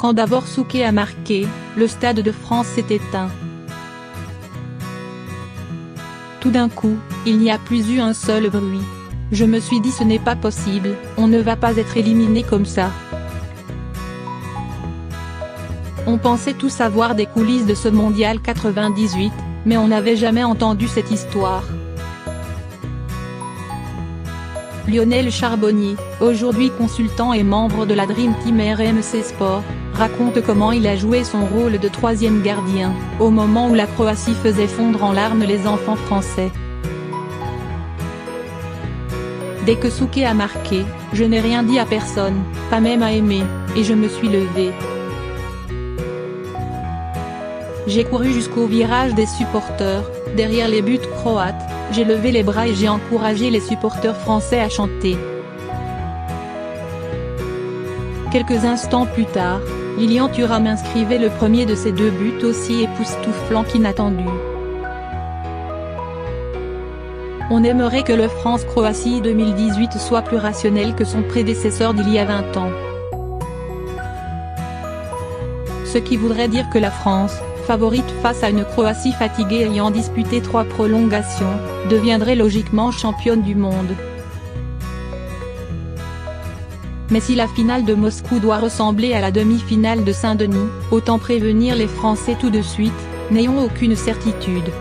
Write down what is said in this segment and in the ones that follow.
Quand Davor Suker a marqué, le Stade de France s'est éteint. Tout d'un coup, il n'y a plus eu un seul bruit. Je me suis dit ce n'est pas possible, on ne va pas être éliminé comme ça. On pensait tous savoir des coulisses de ce mondial 98, mais on n'avait jamais entendu cette histoire. Lionel Charbonnier, aujourd'hui consultant et membre de la Dream Team RMC Sport, raconte comment il a joué son rôle de troisième gardien, au moment où la Croatie faisait fondre en larmes les enfants français. Dès que Suker a marqué, je n'ai rien dit à personne, pas même à Aimé, et je me suis levé. J'ai couru jusqu'au virage des supporters, derrière les buts croates, j'ai levé les bras et j'ai encouragé les supporters français à chanter. Quelques instants plus tard, Lilian Thuram inscrivait le premier de ses 2 buts aussi époustouflants qu'inattendus. On aimerait que le France-Croatie 2018 soit plus rationnel que son prédécesseur d'il y a 20 ans. Ce qui voudrait dire que la France, favorite face à une Croatie fatiguée ayant disputé 3 prolongations, deviendrait logiquement championne du monde. Mais si la finale de Moscou doit ressembler à la demi-finale de Saint-Denis, autant prévenir les Français tout de suite, n'ayons aucune certitude.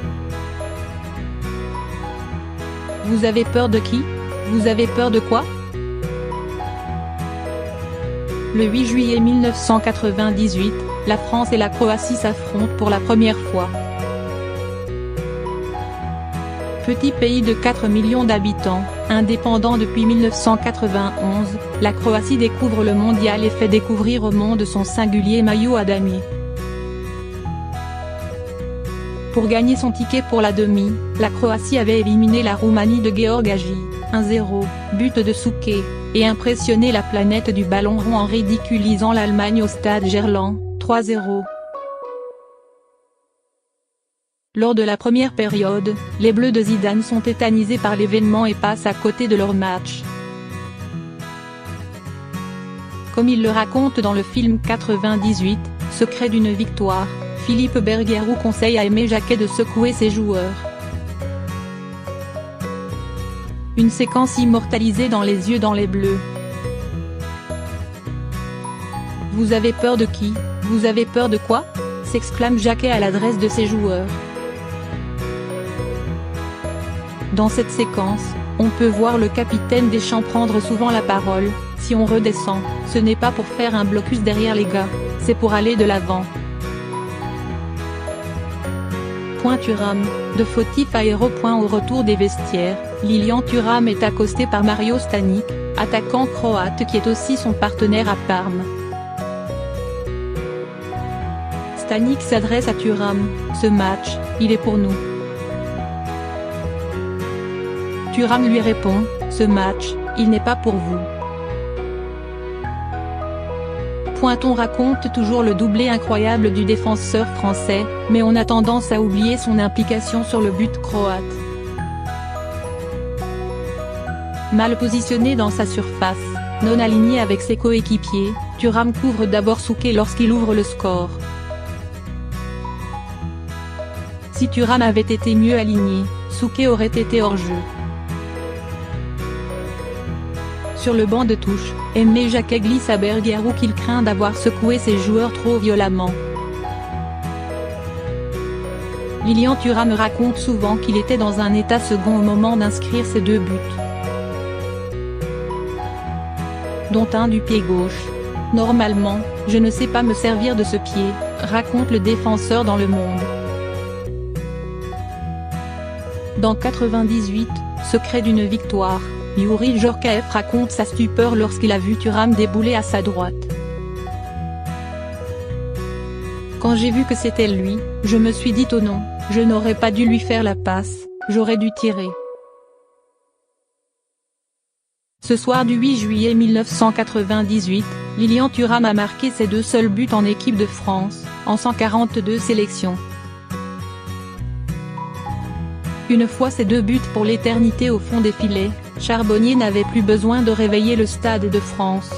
Vous avez peur de qui? Vous avez peur de quoi? Le 8 juillet 1998, la France et la Croatie s'affrontent pour la première fois. Petit pays de 4 millions d'habitants, indépendant depuis 1991, la Croatie découvre le mondial et fait découvrir au monde son singulier maillot à damier. Pour gagner son ticket pour la demi, la Croatie avait éliminé la Roumanie de Gheorghe Hagi, 1-0, but de Suker, et impressionné la planète du ballon rond en ridiculisant l'Allemagne au stade Gerland, 3-0. Lors de la première période, les Bleus de Zidane sont tétanisés par l'événement et passent à côté de leur match. Comme il le raconte dans le film 98, Secret d'une victoire, Philippe Bergerou conseille à Aimé Jacquet de secouer ses joueurs. Une séquence immortalisée dans Les yeux dans les bleus. Vous avez peur de qui? Vous avez peur de quoi? S'exclame Jacquet à l'adresse de ses joueurs. Dans cette séquence, on peut voir le capitaine Deschamps prendre souvent la parole. Si on redescend, ce n'est pas pour faire un blocus derrière les gars, c'est pour aller de l'avant. Thuram, de fautif aéro. Au retour des vestiaires, Lilian Thuram est accosté par Mario Stanic, attaquant croate qui est aussi son partenaire à Parme. Stanic s'adresse à Thuram, ce match, il est pour nous. Thuram lui répond, ce match, il n'est pas pour vous. On raconte toujours le doublé incroyable du défenseur français, mais on a tendance à oublier son implication sur le but croate. Mal positionné dans sa surface, non aligné avec ses coéquipiers, Thuram couvre d'abord Suker lorsqu'il ouvre le score. Si Thuram avait été mieux aligné, Suker aurait été hors jeu. Sur le banc de touche, Aimé Jacquet glisse à Bergerou qu'il craint d'avoir secoué ses joueurs trop violemment. Lilian Thuram raconte souvent qu'il était dans un état second au moment d'inscrire ses 2 buts. Dont un du pied gauche. Normalement, je ne sais pas me servir de ce pied, raconte le défenseur dans Le Monde. Dans 98, Secret d'une victoire, Youri Djorkaeff raconte sa stupeur lorsqu'il a vu Thuram débouler à sa droite. Quand j'ai vu que c'était lui, je me suis dit oh non, je n'aurais pas dû lui faire la passe, j'aurais dû tirer. Ce soir du 8 juillet 1998, Lilian Thuram a marqué ses 2 seuls buts en équipe de France, en 142 sélections. Une fois ces 2 buts pour l'éternité au fond des filets, Charbonnier n'avait plus besoin de réveiller le Stade de France.